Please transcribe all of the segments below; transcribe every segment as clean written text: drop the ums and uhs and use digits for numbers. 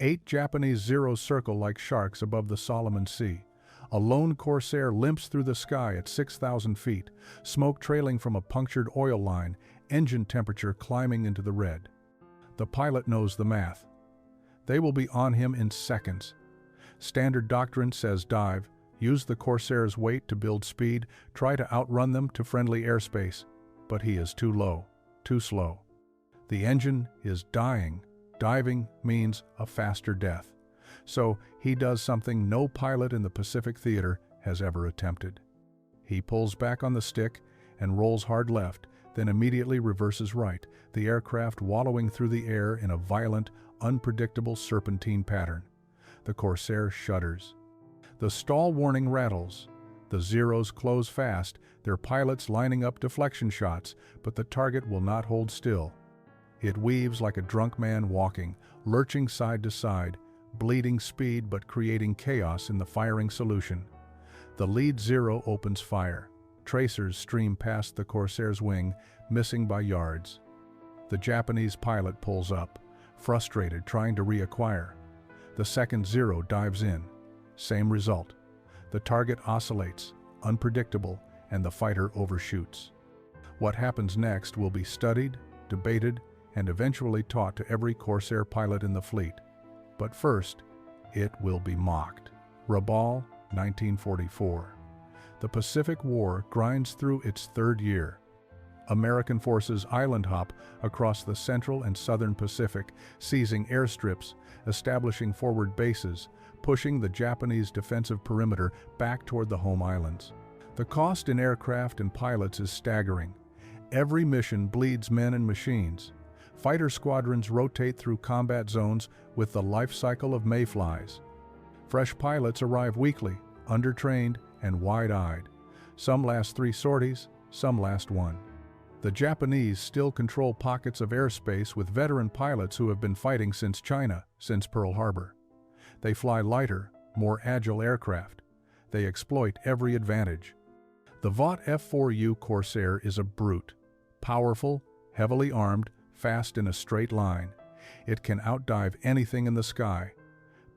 8 Japanese Zeros circle like sharks above the Solomon Sea. A lone Corsair limps through the sky at 6,000 feet, smoke trailing from a punctured oil line, engine temperature climbing into the red. The pilot knows the math. They will be on him in seconds. Standard doctrine says dive, use the Corsair's weight to build speed, try to outrun them to friendly airspace. But he is too low, too slow. The engine is dying. Diving means a faster death. So he does something no pilot in the Pacific Theater has ever attempted. He pulls back on the stick and rolls hard left, then immediately reverses right, the aircraft wallowing through the air in a violent, unpredictable serpentine pattern. The Corsair shudders. The stall warning rattles. The Zeros close fast, their pilots lining up deflection shots, but the target will not hold still. It weaves like a drunk man walking, lurching side to side, bleeding speed but creating chaos in the firing solution. The lead Zero opens fire. Tracers stream past the Corsair's wing, missing by yards. The Japanese pilot pulls up, frustrated, trying to reacquire. The second Zero dives in. Same result. The target oscillates, unpredictable, and the fighter overshoots. What happens next will be studied, debated, and eventually taught to every Corsair pilot in the fleet. But first, it will be mocked. Rabaul, 1944. The Pacific War grinds through its third year. American forces island hop across the central and southern Pacific, seizing airstrips, establishing forward bases, pushing the Japanese defensive perimeter back toward the home islands. The cost in aircraft and pilots is staggering. Every mission bleeds men and machines. Fighter squadrons rotate through combat zones with the life cycle of mayflies. Fresh pilots arrive weekly, undertrained and wide-eyed. Some last 3 sorties, some last 1. The Japanese still control pockets of airspace with veteran pilots who have been fighting since China, since Pearl Harbor. They fly lighter, more agile aircraft. They exploit every advantage. The Vought F-4U Corsair is a brute. Powerful, heavily armed, fast in a straight line. It can outdive anything in the sky.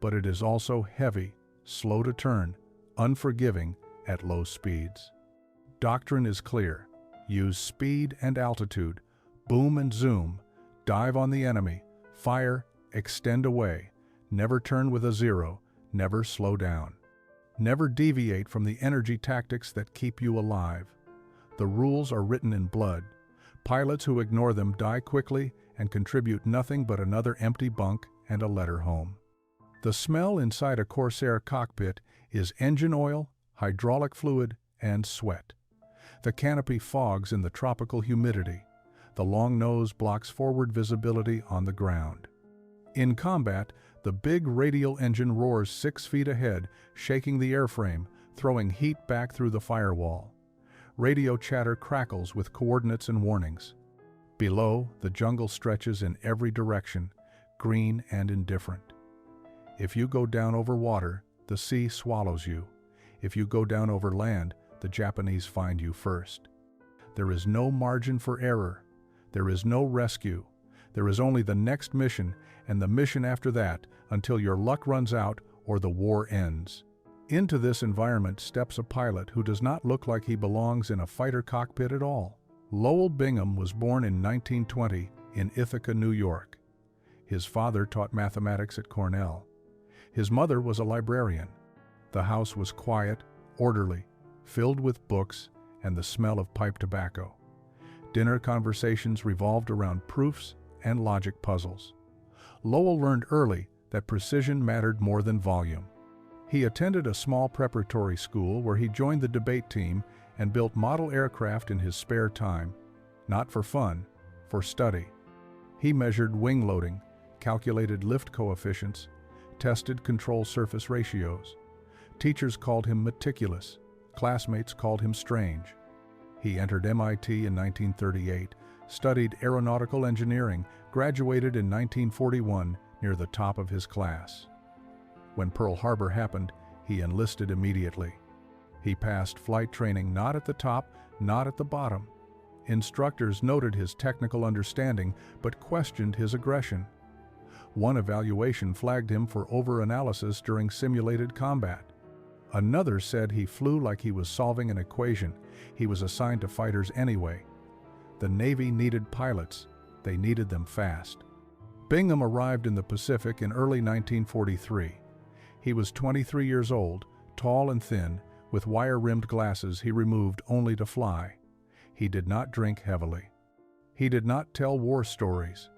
But it is also heavy, slow to turn, unforgiving at low speeds. Doctrine is clear. Use speed and altitude, boom and zoom, dive on the enemy, fire, extend away, never turn with a zero, never slow down. Never deviate from the energy tactics that keep you alive. The rules are written in blood. Pilots who ignore them die quickly and contribute nothing but another empty bunk and a letter home. The smell inside a Corsair cockpit is engine oil, hydraulic fluid, and sweat. The canopy fogs in the tropical humidity. The long nose blocks forward visibility on the ground. In combat, the big radial engine roars 6 feet ahead, shaking the airframe, throwing heat back through the firewall. Radio chatter crackles with coordinates and warnings. Below, the jungle stretches in every direction, green and indifferent. If you go down over water, the sea swallows you. If you go down over land, the Japanese find you first. There is no margin for error. There is no rescue. There is only the next mission and the mission after that until your luck runs out or the war ends. Into this environment steps a pilot who does not look like he belongs in a fighter cockpit at all. Lowell Bingham was born in 1920 in Ithaca, New York. His father taught mathematics at Cornell. His mother was a librarian. The house was quiet, orderly, filled with books and the smell of pipe tobacco. Dinner conversations revolved around proofs and logic puzzles. Lowell learned early that precision mattered more than volume. He attended a small preparatory school where he joined the debate team and built model aircraft in his spare time, not for fun, for study. He measured wing loading, calculated lift coefficients, tested control surface ratios. Teachers called him meticulous. Classmates called him strange. He entered MIT in 1938, studied aeronautical engineering, graduated in 1941 near the top of his class. When Pearl Harbor happened, he enlisted immediately. He passed flight training not at the top, not at the bottom. Instructors noted his technical understanding but questioned his aggression. One evaluation flagged him for over-analysis during simulated combat. Another said he flew like he was solving an equation. He was assigned to fighters anyway. The Navy needed pilots. They needed them fast. Bingham arrived in the Pacific in early 1943. He was 23 years old, tall and thin, with wire-rimmed glasses he removed only to fly. He did not drink heavily. He did not tell war stories.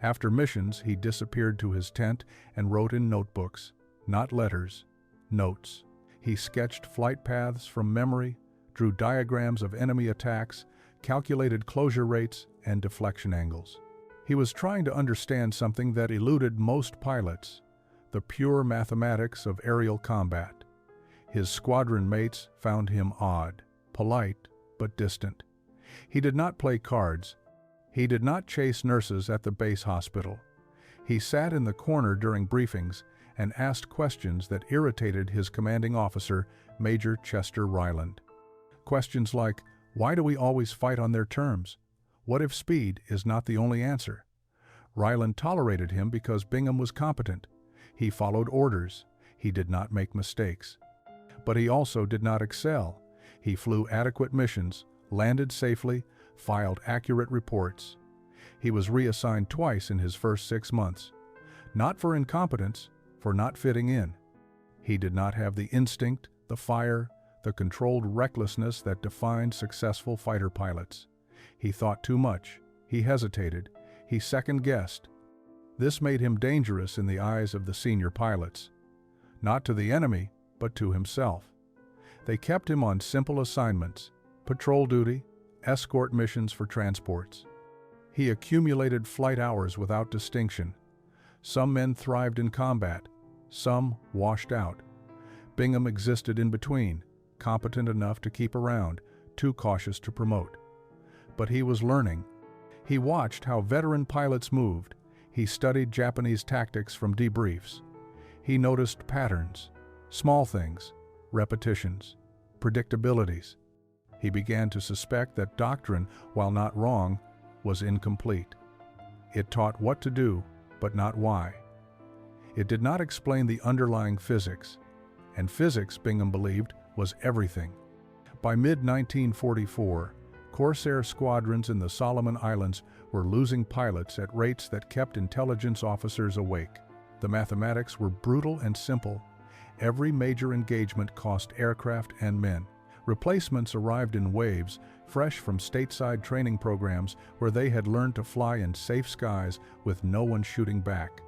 After missions, he disappeared to his tent and wrote in notebooks, not letters, notes. He sketched flight paths from memory, drew diagrams of enemy attacks, calculated closure rates and deflection angles. He was trying to understand something that eluded most pilots, the pure mathematics of aerial combat. His squadron mates found him odd, polite, but distant. He did not play cards. He did not chase nurses at the base hospital. He sat in the corner during briefings and asked questions that irritated his commanding officer, Major Chester Ryland. Questions like, why do we always fight on their terms? What if speed is not the only answer? Ryland tolerated him because Bingham was competent. He followed orders. He did not make mistakes. But he also did not excel. He flew adequate missions, landed safely, filed accurate reports. He was reassigned twice in his first 6 months. Not for incompetence, for not fitting in. He did not have the instinct, the fire, the controlled recklessness that defined successful fighter pilots. He thought too much. He hesitated. He second-guessed. This made him dangerous in the eyes of the senior pilots. Not to the enemy, but to himself. They kept him on simple assignments, patrol duty, escort missions for transports. He accumulated flight hours without distinction. Some men thrived in combat, some washed out. Bingham existed in between, competent enough to keep around, too cautious to promote. But he was learning. He watched how veteran pilots moved. He studied Japanese tactics from debriefs. He noticed patterns, small things, repetitions, predictabilities. He began to suspect that doctrine, while not wrong, was incomplete. It taught what to do, but not why. It did not explain the underlying physics, and physics, Bingham believed, was everything. By mid-1944, Corsair squadrons in the Solomon Islands were losing pilots at rates that kept intelligence officers awake. The mathematics were brutal and simple. Every major engagement cost aircraft and men. Replacements arrived in waves, fresh from stateside training programs where they had learned to fly in safe skies with no one shooting back.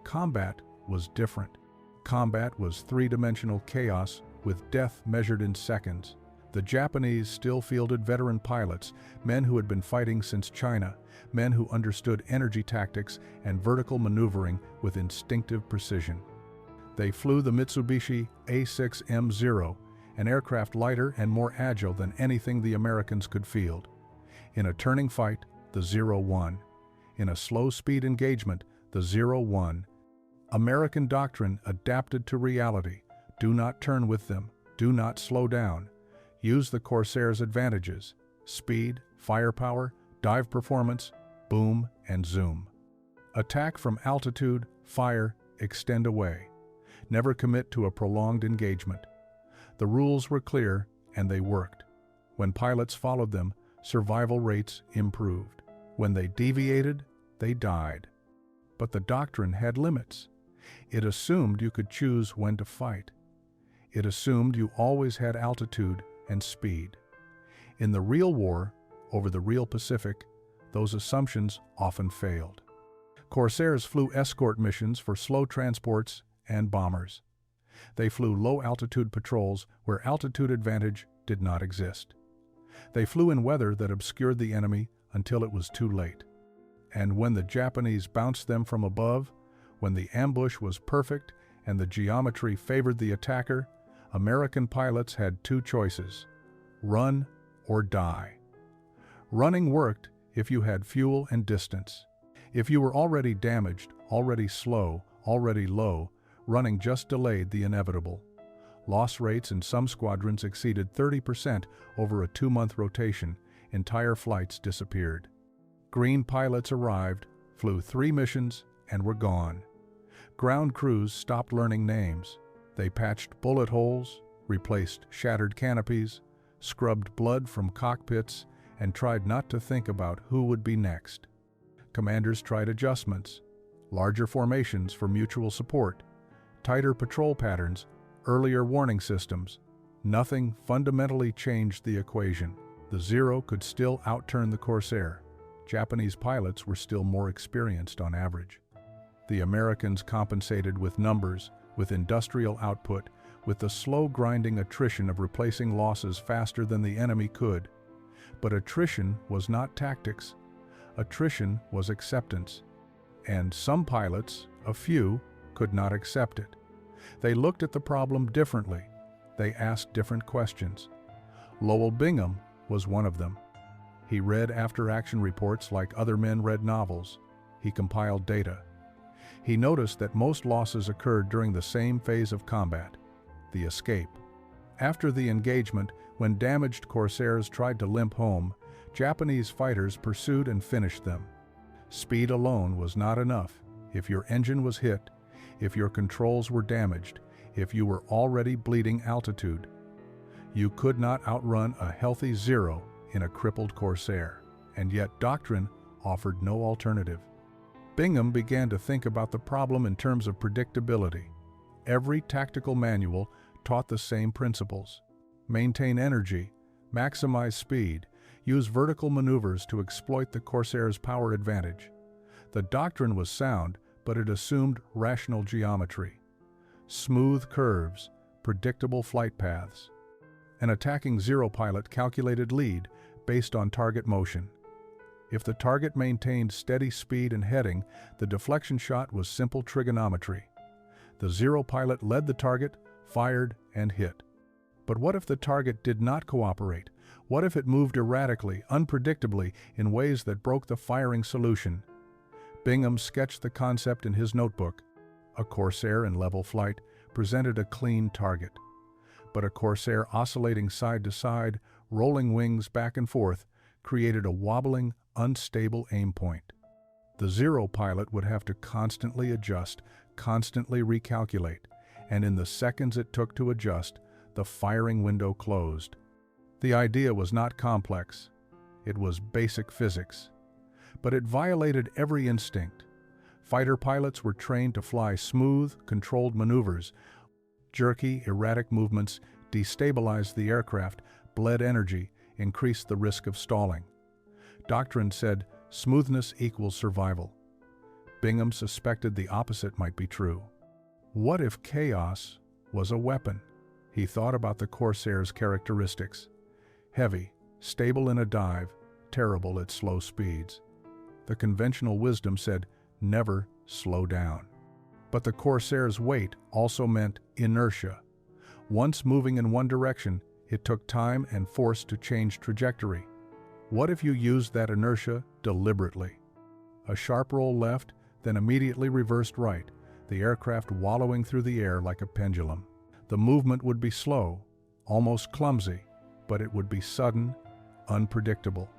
Combat was different. Combat was three-dimensional chaos with death measured in seconds. The Japanese still fielded veteran pilots, men who had been fighting since China, men who understood energy tactics and vertical maneuvering with instinctive precision. They flew the Mitsubishi A6M0, an aircraft lighter and more agile than anything the Americans could field. In a turning fight, the 0-1. In a slow-speed engagement, the 0-1. American doctrine adapted to reality. Do not turn with them. Do not slow down. Use the Corsair's advantages: speed, firepower, dive performance, boom and zoom. Attack from altitude, fire, extend away. Never commit to a prolonged engagement. The rules were clear, and they worked. When pilots followed them, survival rates improved. When they deviated, they died. But the doctrine had limits. It assumed you could choose when to fight. It assumed you always had altitude and speed. In the real war, over the real Pacific, those assumptions often failed. Corsairs flew escort missions for slow transports and bombers. They flew low-altitude patrols where altitude advantage did not exist. They flew in weather that obscured the enemy until it was too late. And when the Japanese bounced them from above, when the ambush was perfect and the geometry favored the attacker, American pilots had two choices: run or die. Running worked if you had fuel and distance. If you were already damaged, already slow, already low, running just delayed the inevitable. Loss rates in some squadrons exceeded 30% over a 2-month rotation. Entire flights disappeared. Green pilots arrived, flew 3 missions, and were gone. Ground crews stopped learning names. They patched bullet holes, replaced shattered canopies, scrubbed blood from cockpits, and tried not to think about who would be next. Commanders tried adjustments, larger formations for mutual support, tighter patrol patterns, earlier warning systems. Nothing fundamentally changed the equation. The Zero could still outturn the Corsair. Japanese pilots were still more experienced on average. The Americans compensated with numbers, with industrial output, with the slow grinding attrition of replacing losses faster than the enemy could. But attrition was not tactics. Attrition was acceptance. And some pilots, a few, could not accept it. They looked at the problem differently. They asked different questions. Lowell Bingham was one of them. He read after-action reports like other men read novels. He compiled data. He noticed that most losses occurred during the same phase of combat, the escape. After the engagement, when damaged Corsairs tried to limp home, Japanese fighters pursued and finished them. Speed alone was not enough. If your engine was hit, if your controls were damaged, if you were already bleeding altitude, you could not outrun a healthy Zero in a crippled Corsair, and yet doctrine offered no alternative. Bingham began to think about the problem in terms of predictability. Every tactical manual taught the same principles. Maintain energy, maximize speed, use vertical maneuvers to exploit the Corsair's power advantage. The doctrine was sound, but it assumed rational geometry. Smooth curves, predictable flight paths. An attacking Zero pilot calculated lead based on target motion. If the target maintained steady speed and heading, the deflection shot was simple trigonometry. The Zero pilot led the target, fired, and hit. But what if the target did not cooperate? What if it moved erratically, unpredictably, in ways that broke the firing solution? Bingham sketched the concept in his notebook. A Corsair in level flight presented a clean target. But a Corsair oscillating side to side, rolling wings back and forth, created a wobbling, unstable aim point. The Zero pilot would have to constantly adjust, constantly recalculate, and in the seconds it took to adjust, the firing window closed. The idea was not complex. It was basic physics. But it violated every instinct. Fighter pilots were trained to fly smooth, controlled maneuvers. Jerky, erratic movements destabilized the aircraft, bled energy, increased the risk of stalling. Doctrine said smoothness equals survival. Bingham suspected the opposite might be true. What if chaos was a weapon? He thought about the Corsair's characteristics. Heavy, stable in a dive, terrible at slow speeds. The conventional wisdom said, never slow down. But the Corsair's weight also meant inertia. Once moving in one direction, it took time and force to change trajectory. What if you used that inertia deliberately? A sharp roll left, then immediately reversed right, the aircraft wallowing through the air like a pendulum. The movement would be slow, almost clumsy, but it would be sudden, unpredictable.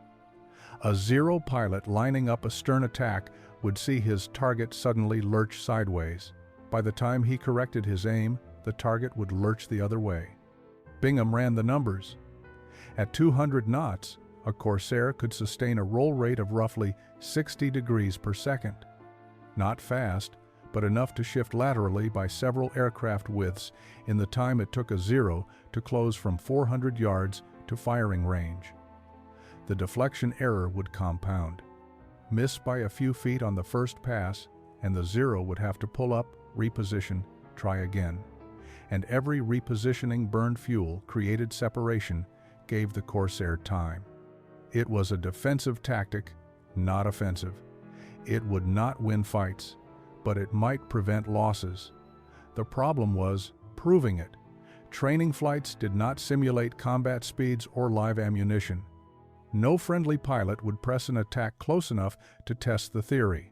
A Zero pilot lining up a stern attack would see his target suddenly lurch sideways. By the time he corrected his aim, the target would lurch the other way. Bingham ran the numbers. At 200 knots, a Corsair could sustain a roll rate of roughly 60 degrees per second. Not fast, but enough to shift laterally by several aircraft widths in the time it took a Zero to close from 400 yards to firing range. The deflection error would compound. Miss by a few feet on the first pass, and the Zero would have to pull up, reposition, try again. And every repositioning burned fuel, created separation, gave the Corsair time. It was a defensive tactic, not offensive. It would not win fights, but it might prevent losses. The problem was proving it. Training flights did not simulate combat speeds or live ammunition. No friendly pilot would press an attack close enough to test the theory.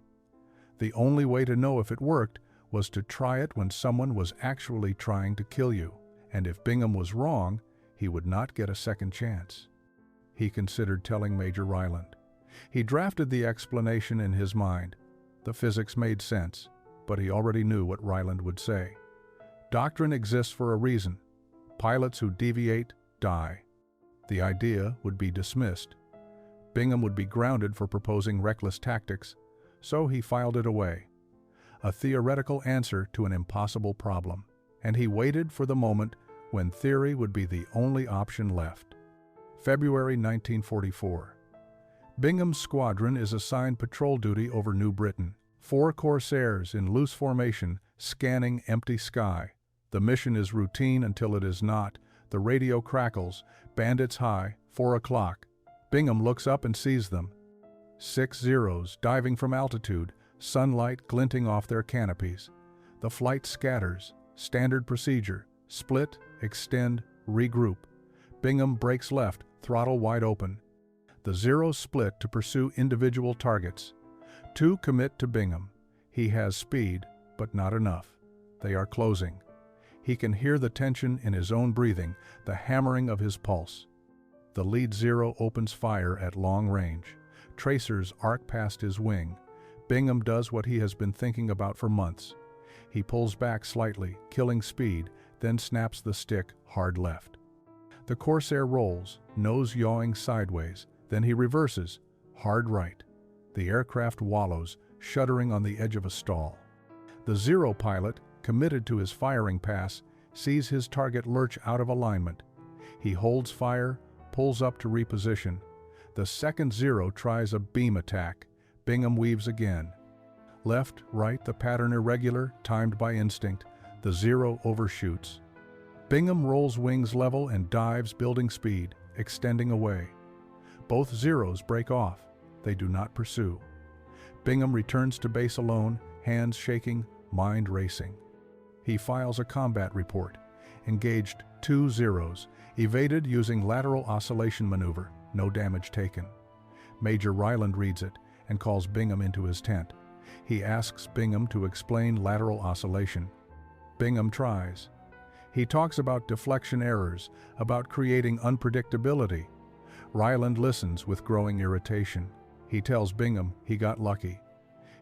The only way to know if it worked was to try it when someone was actually trying to kill you, and if Bingham was wrong, he would not get a second chance. He considered telling Major Ryland. He drafted the explanation in his mind. The physics made sense, but he already knew what Ryland would say. Doctrine exists for a reason. Pilots who deviate die. The idea would be dismissed. Bingham would be grounded for proposing reckless tactics, so he filed it away. A theoretical answer to an impossible problem, and he waited for the moment when theory would be the only option left. February 1944. Bingham's squadron is assigned patrol duty over New Britain. 4 Corsairs in loose formation, scanning empty sky. The mission is routine until it is not. The radio crackles, bandits high, 4 o'clock. Bingham looks up and sees them. 6 Zeros diving from altitude, sunlight glinting off their canopies. The flight scatters, standard procedure, split, extend, regroup. Bingham brakes left, throttle wide open. The Zeros split to pursue individual targets. 2 commit to Bingham. He has speed, but not enough. They are closing. He can hear the tension in his own breathing, the hammering of his pulse. The lead Zero opens fire at long range. Tracers arc past his wing. Bingham does what he has been thinking about for months. He pulls back slightly, killing speed, then snaps the stick hard left. The Corsair rolls, nose yawing sideways, then he reverses, hard right. The aircraft wallows, shuddering on the edge of a stall. The Zero pilot, committed to his firing pass, sees his target lurch out of alignment. He holds fire, pulls up to reposition. The second Zero tries a beam attack. Bingham weaves again. Left, right, the pattern irregular, timed by instinct. The Zero overshoots. Bingham rolls wings level and dives, building speed, extending away. Both Zeros break off. They do not pursue. Bingham returns to base alone, hands shaking, mind racing. He files a combat report. Engaged 2 Zeros, evaded using lateral oscillation maneuver, no damage taken. Major Ryland reads it and calls Bingham into his tent. He asks Bingham to explain lateral oscillation. Bingham tries. He talks about deflection errors, about creating unpredictability. Ryland listens with growing irritation. He tells Bingham he got lucky.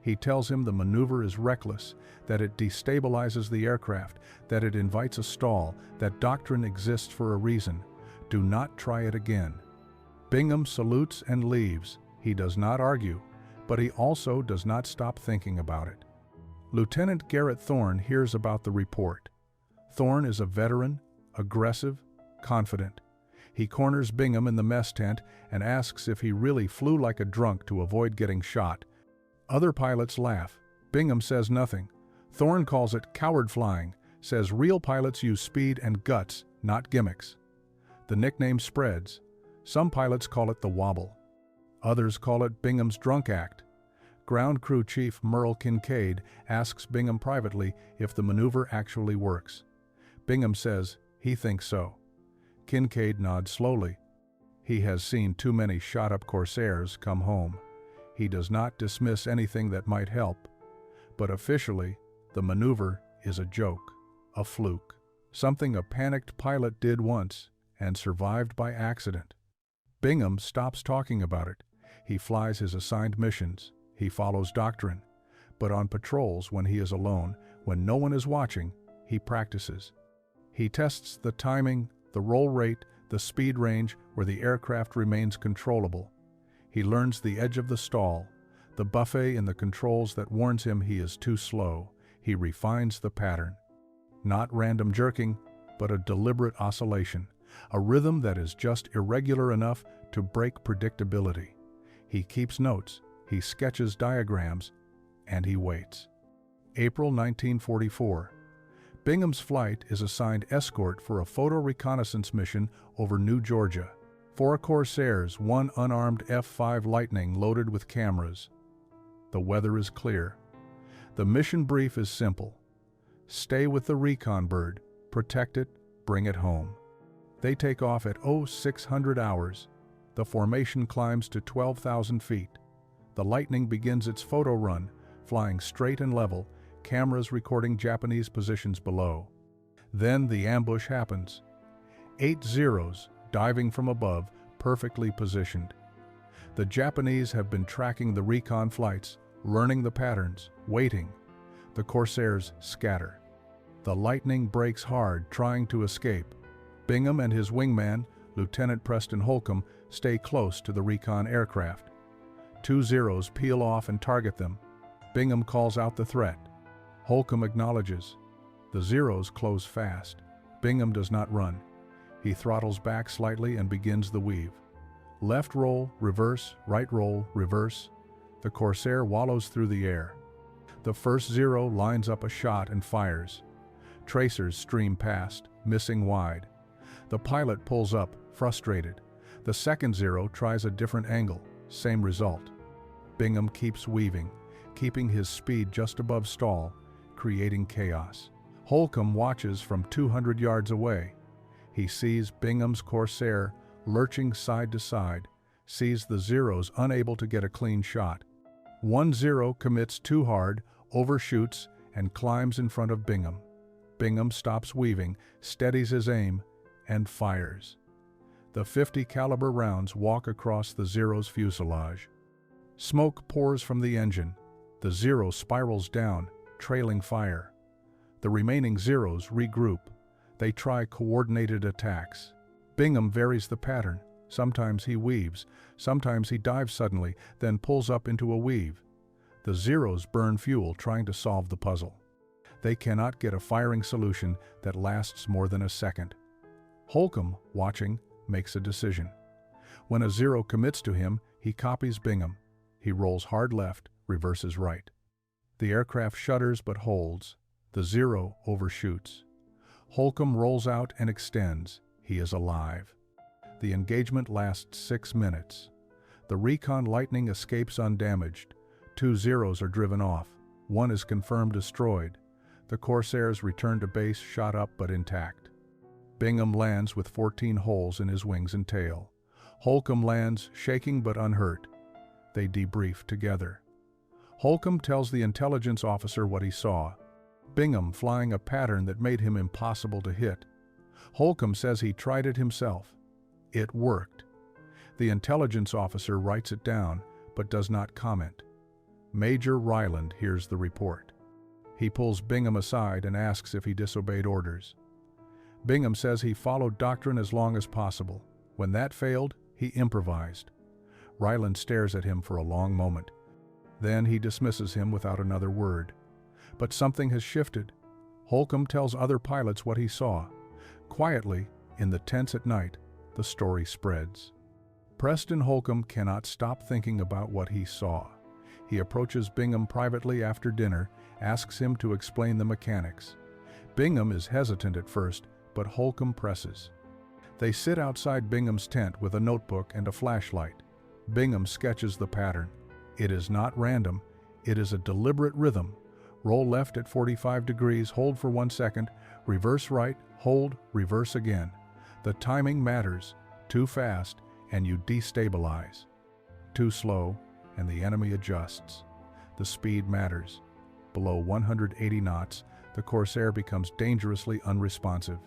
He tells him the maneuver is reckless, that it destabilizes the aircraft, that it invites a stall, that doctrine exists for a reason. Do not try it again. Bingham salutes and leaves. He does not argue, but he also does not stop thinking about it. Lieutenant Garrett Thorne hears about the report. Thorne is a veteran, aggressive, confident. He corners Bingham in the mess tent and asks if he really flew like a drunk to avoid getting shot. Other pilots laugh. Bingham says nothing. Thorne calls it coward flying, says real pilots use speed and guts, not gimmicks. The nickname spreads. Some pilots call it the wobble. Others call it Bingham's drunk act. Ground Crew Chief Merle Kincaid asks Bingham privately if the maneuver actually works. Bingham says he thinks so. Kincaid nods slowly. He has seen too many shot-up Corsairs come home. He does not dismiss anything that might help, but officially, the maneuver is a joke, a fluke, something a panicked pilot did once and survived by accident. Bingham stops talking about it. He flies his assigned missions. He follows doctrine. But on patrols, when he is alone, when no one is watching, he practices. He tests the timing, the roll rate, the speed range where the aircraft remains controllable. He learns the edge of the stall, the buffet in the controls that warns him he is too slow. He refines the pattern. Not random jerking, but a deliberate oscillation, a rhythm that is just irregular enough to break predictability. He keeps notes, he sketches diagrams, and he waits. April 1944. Bingham's flight is assigned escort for a photo reconnaissance mission over New Georgia. 4 Corsairs, 1 unarmed F-5 Lightning loaded with cameras. The weather is clear. The mission brief is simple. Stay with the recon bird, protect it, bring it home. They take off at 0600 hours. The formation climbs to 12,000 feet. The Lightning begins its photo run, flying straight and level, cameras recording Japanese positions below. Then the ambush happens. 8 Zeros, diving from above, perfectly positioned. The Japanese have been tracking the recon flights, learning the patterns, waiting. The Corsairs scatter. The lightning breaks hard, trying to escape. Bingham and his wingman, Lieutenant Preston Holcomb, stay close to the recon aircraft. 2 Zeros peel off and target them. Bingham calls out the threat. Holcomb acknowledges. The Zeros close fast. Bingham does not run. He throttles back slightly and begins the weave. Left roll, reverse, right roll, reverse. The Corsair wallows through the air. The first Zero lines up a shot and fires. Tracers stream past, missing wide. The pilot pulls up, frustrated. The second Zero tries a different angle, same result. Bingham keeps weaving, keeping his speed just above stall, creating chaos. Holcomb watches from 200 yards away. He sees Bingham's Corsair lurching side to side, sees the Zeros unable to get a clean shot. 1 Zero commits too hard, overshoots, and climbs in front of Bingham. Bingham stops weaving, steadies his aim, and fires. The 50 caliber rounds walk across the Zero's fuselage. Smoke pours from the engine. The Zero spirals down, trailing fire. The remaining Zeros regroup. They try coordinated attacks. Bingham varies the pattern. Sometimes he weaves, sometimes he dives suddenly, then pulls up into a weave. The Zeros burn fuel trying to solve the puzzle. They cannot get a firing solution that lasts more than a second. Holcomb, watching, makes a decision. When a Zero commits to him, he copies Bingham. He rolls hard left, reverses right. The aircraft shudders but holds. The Zero overshoots. Holcomb rolls out and extends. He is alive. The engagement lasts 6 minutes. The recon Lightning escapes undamaged. 2 Zeros are driven off. 1 is confirmed destroyed. The Corsairs return to base shot up but intact. Bingham lands with 14 holes in his wings and tail. Holcomb lands, shaking but unhurt. They debrief together. Holcomb tells the intelligence officer what he saw. Bingham flying a pattern that made him impossible to hit. Holcomb says he tried it himself. It worked. The intelligence officer writes it down, but does not comment. Major Ryland hears the report. He pulls Bingham aside and asks if he disobeyed orders. Bingham says he followed doctrine as long as possible. When that failed, he improvised. Ryland stares at him for a long moment. Then he dismisses him without another word. But something has shifted. Holcomb tells other pilots what he saw. Quietly, in the tents at night, the story spreads. Preston Holcomb cannot stop thinking about what he saw. He approaches Bingham privately after dinner, asks him to explain the mechanics. Bingham is hesitant at first, but Holcomb presses. They sit outside Bingham's tent with a notebook and a flashlight. Bingham sketches the pattern. It is not random, it is a deliberate rhythm. Roll left at 45 degrees, hold for 1 second, reverse right, hold, reverse again. The timing matters. Too fast, and you destabilize. Too slow, and the enemy adjusts. The speed matters. Below 180 knots, the Corsair becomes dangerously unresponsive.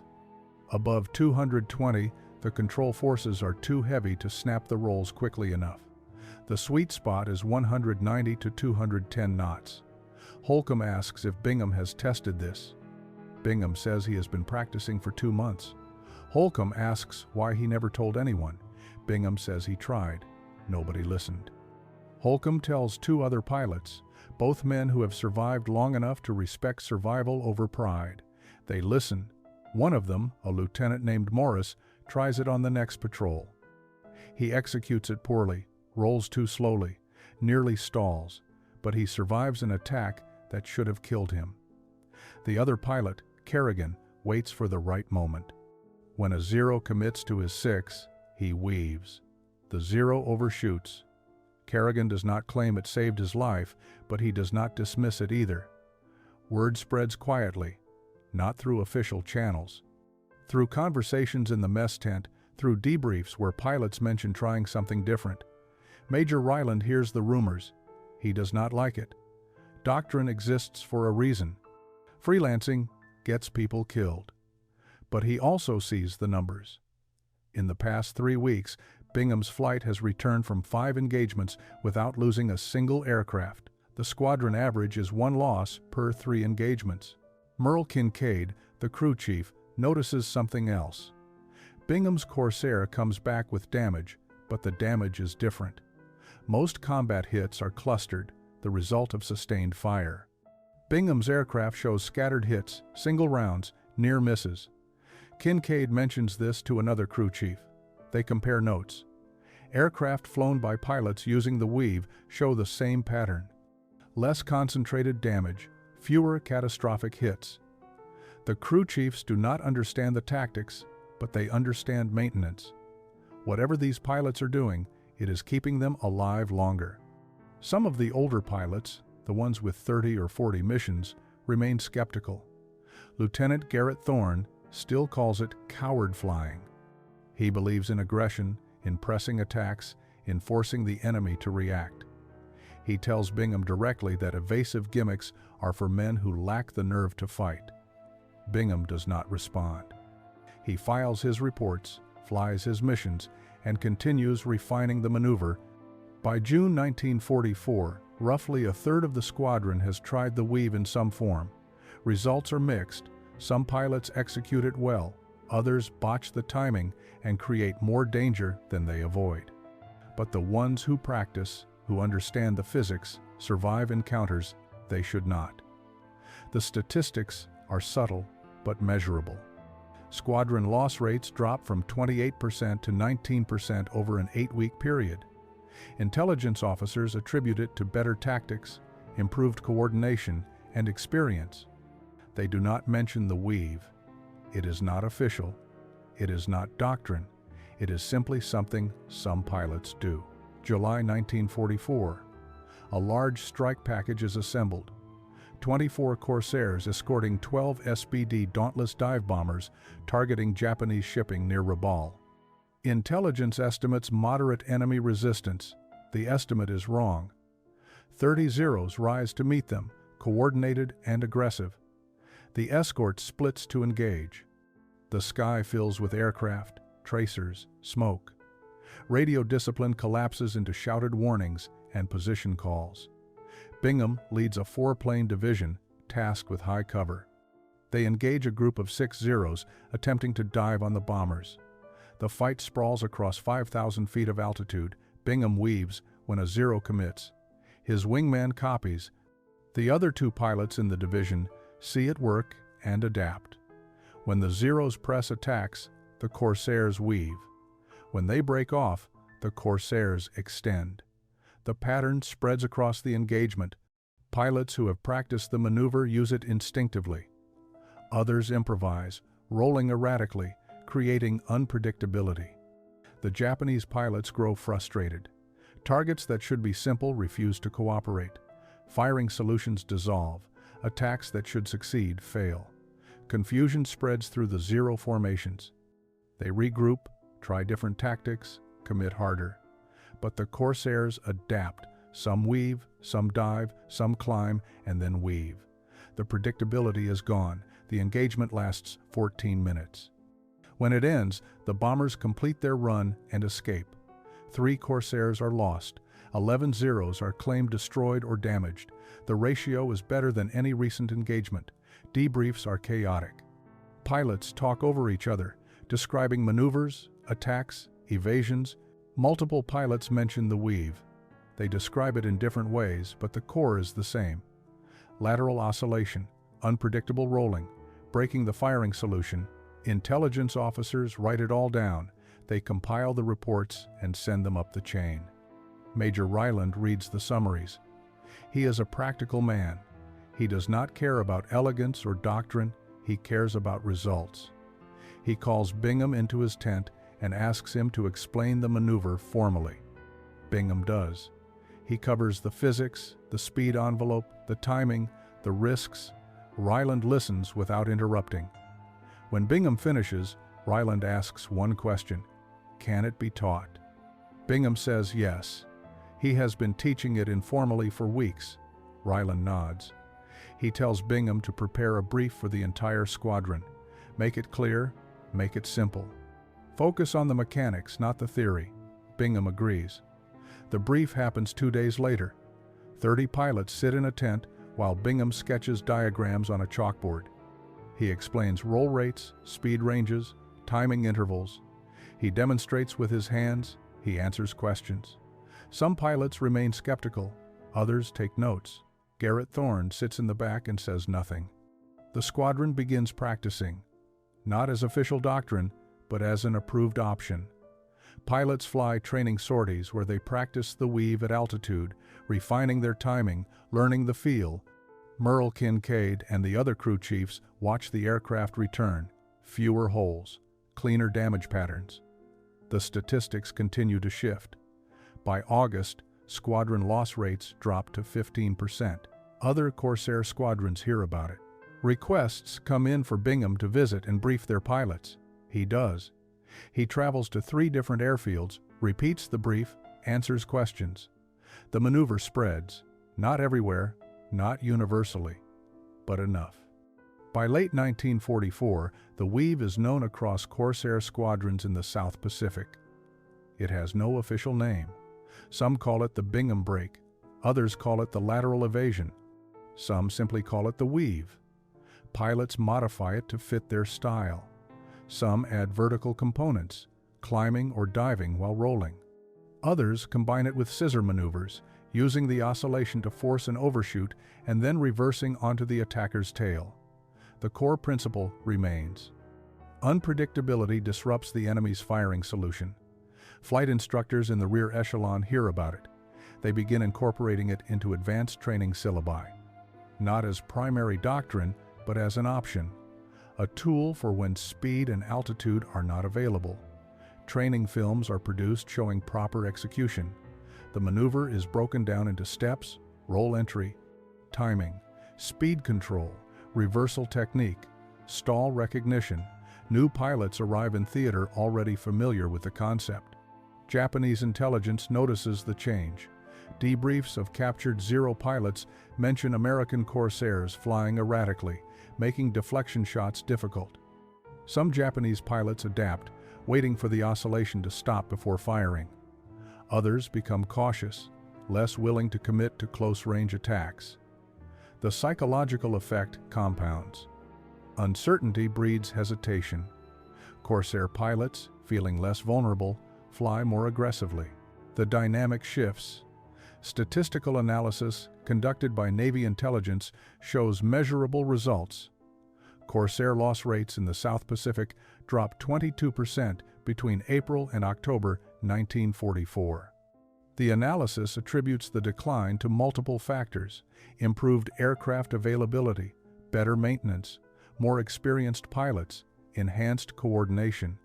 Above 220, the control forces are too heavy to snap the rolls quickly enough. The sweet spot is 190 to 210 knots. Holcomb asks if Bingham has tested this. Bingham says he has been practicing for 2 months. Holcomb asks why he never told anyone. Bingham says he tried. Nobody listened. Holcomb tells 2 other pilots, both men who have survived long enough to respect survival over pride. They listen. One of them, a lieutenant named Morris, tries it on the next patrol. He executes it poorly, rolls too slowly, nearly stalls, but he survives an attack that should have killed him. The other pilot, Kerrigan, waits for the right moment. When a Zero commits to his 6, he weaves. The Zero overshoots. Kerrigan does not claim it saved his life, but he does not dismiss it either. Word spreads quietly, not through official channels. Through conversations in the mess tent, through debriefs where pilots mention trying something different. Major Ryland hears the rumors. He does not like it. Doctrine exists for a reason. Freelancing gets people killed. But he also sees the numbers. In the past 3 weeks, Bingham's flight has returned from 5 engagements without losing a single aircraft. The squadron average is 1 loss per 3 engagements. Merle Kincaid, the crew chief, notices something else. Bingham's Corsair comes back with damage, but the damage is different. Most combat hits are clustered, the result of sustained fire. Bingham's aircraft shows scattered hits, single rounds, near misses. Kincaid mentions this to another crew chief. They compare notes. Aircraft flown by pilots using the weave show the same pattern. Less concentrated damage, fewer catastrophic hits. The crew chiefs do not understand the tactics, but they understand maintenance. Whatever these pilots are doing, it is keeping them alive longer. Some of the older pilots, the ones with 30 or 40 missions, remain skeptical. Lieutenant Garrett Thorne still calls it coward flying. He believes in aggression, in pressing attacks, in forcing the enemy to react. He tells Bingham directly that evasive gimmicks are for men who lack the nerve to fight. Bingham does not respond. He files his reports, flies his missions, and continues refining the maneuver. By June 1944, roughly a third of the squadron has tried the weave in some form. Results are mixed. Some pilots execute it well, others botch the timing and create more danger than they avoid. But the ones who practice, who understand the physics, survive encounters they should not. The statistics are subtle but measurable. Squadron loss rates drop from 28% to 19% over an 8-week period. Intelligence officers attribute it to better tactics, improved coordination, and experience. They do not mention the weave. It is not official. It is not doctrine. It is simply something some pilots do. July 1944. A large strike package is assembled. 24 Corsairs escorting 12 SBD Dauntless dive bombers targeting Japanese shipping near Rabaul. Intelligence estimates moderate enemy resistance. The estimate is wrong. 30 Zeros rise to meet them, coordinated and aggressive. The escort splits to engage. The sky fills with aircraft, tracers, smoke. Radio discipline collapses into shouted warnings and position calls. Bingham leads a 4-plane division tasked with high cover. They engage a group of 6 Zeros attempting to dive on the bombers. The fight sprawls across 5,000 feet of altitude. Bingham weaves when a Zero commits. His wingman copies. The other 2 pilots in the division see it work and adapt. When the Zeros press attacks, the Corsairs weave. When they break off, the Corsairs extend. The pattern spreads across the engagement. Pilots who have practiced the maneuver use it instinctively. Others improvise, rolling erratically, creating unpredictability. The Japanese pilots grow frustrated. Targets that should be simple refuse to cooperate. Firing solutions dissolve. Attacks that should succeed fail. Confusion spreads through the Zero formations. They regroup, try different tactics, commit harder. But the Corsairs adapt. Some weave, some dive, some climb, and then weave. The predictability is gone. The engagement lasts 14 minutes. When it ends, the bombers complete their run and escape. 3 Corsairs are lost. 11 Zeros are claimed destroyed or damaged. The ratio is better than any recent engagement. Debriefs are chaotic. Pilots talk over each other, describing maneuvers, attacks, evasions. Multiple pilots mention the weave. They describe it in different ways, but the core is the same. Lateral oscillation, unpredictable rolling, breaking the firing solution. Intelligence officers write it all down. They compile the reports and send them up the chain. Major Ryland reads the summaries. He is a practical man. He does not care about elegance or doctrine. He cares about results. He calls Bingham into his tent and asks him to explain the maneuver formally. Bingham does. He covers the physics, the speed envelope, the timing, the risks. Ryland listens without interrupting. When Bingham finishes, Ryland asks one question: can it be taught? Bingham says yes. He has been teaching it informally for weeks. Ryland nods. He tells Bingham to prepare a brief for the entire squadron. Make it clear, make it simple. Focus on the mechanics, not the theory. Bingham agrees. The brief happens 2 days later. 30 pilots sit in a tent while Bingham sketches diagrams on a chalkboard. He explains roll rates, speed ranges, timing intervals. He demonstrates with his hands, he answers questions. Some pilots remain skeptical, others take notes. Garrett Thorne sits in the back and says nothing. The squadron begins practicing, not as official doctrine, but as an approved option. Pilots fly training sorties where they practice the weave at altitude, refining their timing, learning the feel. Merle Kincaid and the other crew chiefs watch the aircraft return. Fewer holes, cleaner damage patterns. The statistics continue to shift. By August, squadron loss rates drop to 15%. Other Corsair squadrons hear about it. Requests come in for Bingham to visit and brief their pilots. He does. He travels to 3 different airfields, repeats the brief, answers questions. The maneuver spreads, not everywhere, not universally, but enough. By late 1944, the weave is known across Corsair squadrons in the South Pacific. It has no official name. Some call it the Bingham break, others call it the lateral evasion. Some simply call it the weave. Pilots modify it to fit their style. Some add vertical components, climbing or diving while rolling. Others combine it with scissor maneuvers, using the oscillation to force an overshoot and then reversing onto the attacker's tail. The core principle remains. Unpredictability disrupts the enemy's firing solution. Flight instructors in the rear echelon hear about it. They begin incorporating it into advanced training syllabi. Not as primary doctrine, but as an option. A tool for when speed and altitude are not available. Training films are produced showing proper execution. The maneuver is broken down into steps, roll entry, timing, speed control, reversal technique, stall recognition. New pilots arrive in theater already familiar with the concept. Japanese intelligence notices the change. Debriefs of captured Zero pilots mention American Corsairs flying erratically, making deflection shots difficult. Some Japanese pilots adapt, waiting for the oscillation to stop before firing. Others become cautious, less willing to commit to close-range attacks. The psychological effect compounds. Uncertainty breeds hesitation. Corsair pilots, feeling less vulnerable, fly more aggressively. The dynamic shifts. Statistical analysis conducted by Navy intelligence shows measurable results. Corsair loss rates in the South Pacific dropped 22% between April and October 1944. The analysis attributes the decline to multiple factors: improved aircraft availability, better maintenance, more experienced pilots, enhanced coordination,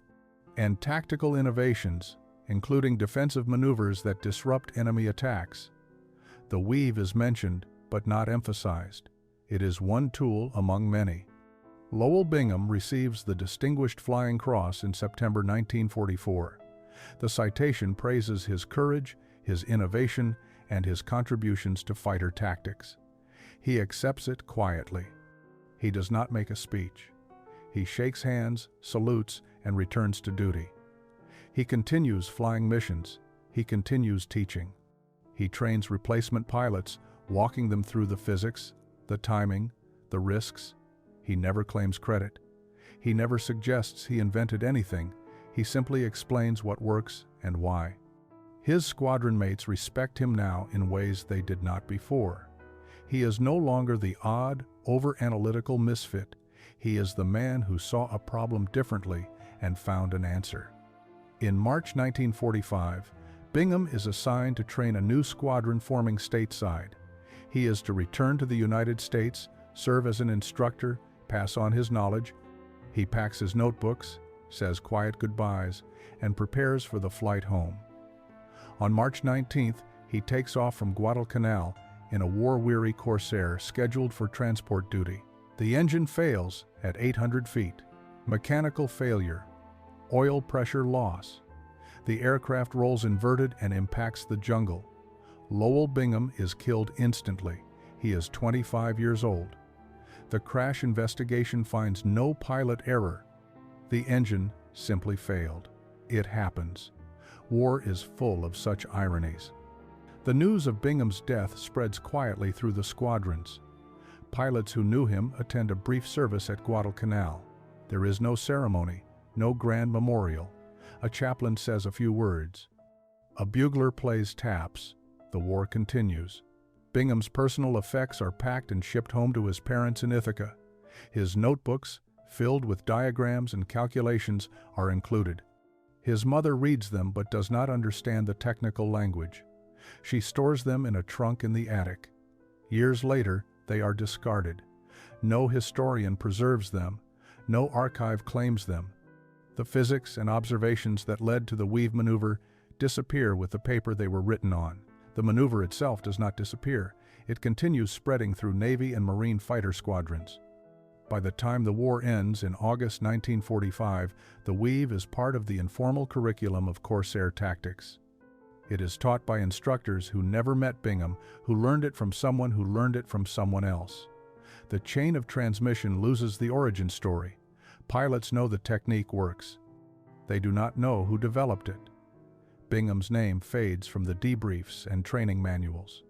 and tactical innovations, including defensive maneuvers that disrupt enemy attacks. The weave is mentioned, but not emphasized. It is one tool among many. Lowell Bingham receives the Distinguished Flying Cross in September 1944. The citation praises his courage, his innovation, and his contributions to fighter tactics. He accepts it quietly. He does not make a speech. He shakes hands, salutes, and returns to duty. He continues flying missions. He continues teaching. He trains replacement pilots, walking them through the physics, the timing, the risks. He never claims credit. He never suggests he invented anything. He simply explains what works and why. His squadron mates respect him now in ways they did not before. He is no longer the odd, over-analytical misfit. He is the man who saw a problem differently and found an answer. In March 1945, Bingham is assigned to train a new squadron forming stateside. He is to return to the United States, serve as an instructor, pass on his knowledge. He packs his notebooks, says quiet goodbyes, and prepares for the flight home. On March 19th, he takes off from Guadalcanal in a war-weary Corsair scheduled for transport duty. The engine fails at 800 feet. Mechanical failure. Oil pressure loss. The aircraft rolls inverted and impacts the jungle. Lowell Bingham is killed instantly. He is 25 years old. The crash investigation finds no pilot error. The engine simply failed. It happens. War is full of such ironies. The news of Bingham's death spreads quietly through the squadrons. Pilots who knew him attend a brief service at Guadalcanal. There is no ceremony, no grand memorial. A chaplain says a few words. A bugler plays taps. The war continues. Bingham's personal effects are packed and shipped home to his parents in Ithaca. His notebooks, filled with diagrams and calculations, are included. His mother reads them but does not understand the technical language. She stores them in a trunk in the attic. Years later, they are discarded. No historian preserves them. No archive claims them. The physics and observations that led to the weave maneuver disappear with the paper they were written on. The maneuver itself does not disappear. It continues spreading through Navy and Marine fighter squadrons. By the time the war ends in August 1945, the weave is part of the informal curriculum of Corsair tactics. It is taught by instructors who never met Bingham, who learned it from someone who learned it from someone else. The chain of transmission loses the origin story. Pilots know the technique works. They do not know who developed it. Bingham's name fades from the debriefs and training manuals.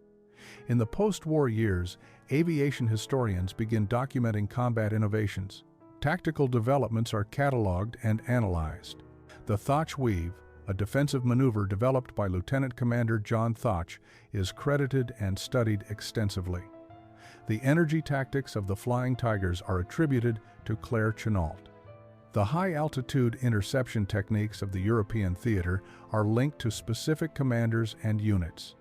In the post-war years, aviation historians begin documenting combat innovations. Tactical developments are cataloged and analyzed. The Thoch Weave, a defensive maneuver developed by Lieutenant Commander John Thoch, is credited and studied extensively. The energy tactics of the Flying Tigers are attributed to Claire Chennault. The high-altitude interception techniques of the European theater are linked to specific commanders and units.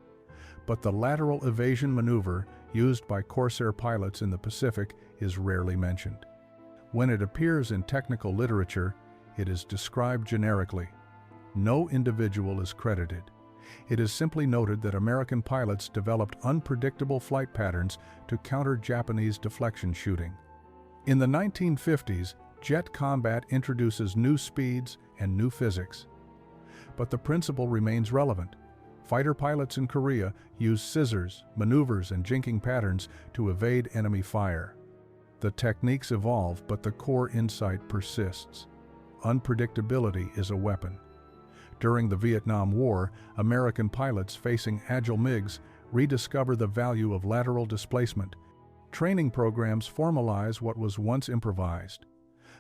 But the lateral evasion maneuver used by Corsair pilots in the Pacific is rarely mentioned. When it appears in technical literature, it is described generically. No individual is credited. It is simply noted that American pilots developed unpredictable flight patterns to counter Japanese deflection shooting. In the 1950s, jet combat introduces new speeds and new physics. But the principle remains relevant. Fighter pilots in Korea use scissors, maneuvers, and jinking patterns to evade enemy fire. The techniques evolve, but the core insight persists. Unpredictability is a weapon. During the Vietnam War, American pilots facing agile MiGs rediscover the value of lateral displacement. Training programs formalize what was once improvised.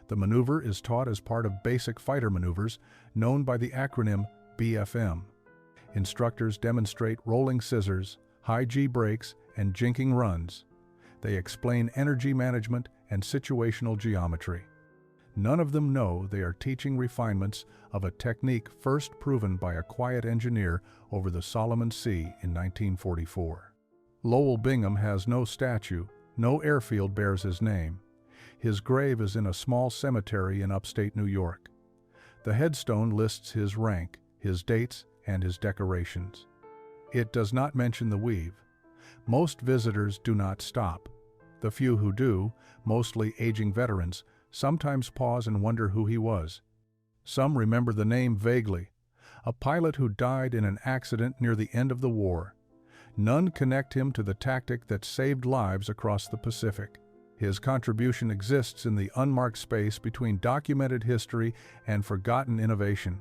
The maneuver is taught as part of basic fighter maneuvers, known by the acronym BFM. Instructors demonstrate rolling scissors, high G brakes, and jinking runs. They explain energy management and situational geometry. None of them know they are teaching refinements of a technique first proven by a quiet engineer over the Solomon Sea in 1944. Lowell Bingham has no statue, no airfield bears his name. His grave is in a small cemetery in upstate New York. The headstone lists his rank, his dates, and his decorations. It does not mention the weave. Most visitors do not stop. The few who do, mostly aging veterans, sometimes pause and wonder who he was. Some remember the name vaguely, a pilot who died in an accident near the end of the war. None connect him to the tactic that saved lives across the Pacific. His contribution exists in the unmarked space between documented history and forgotten innovation.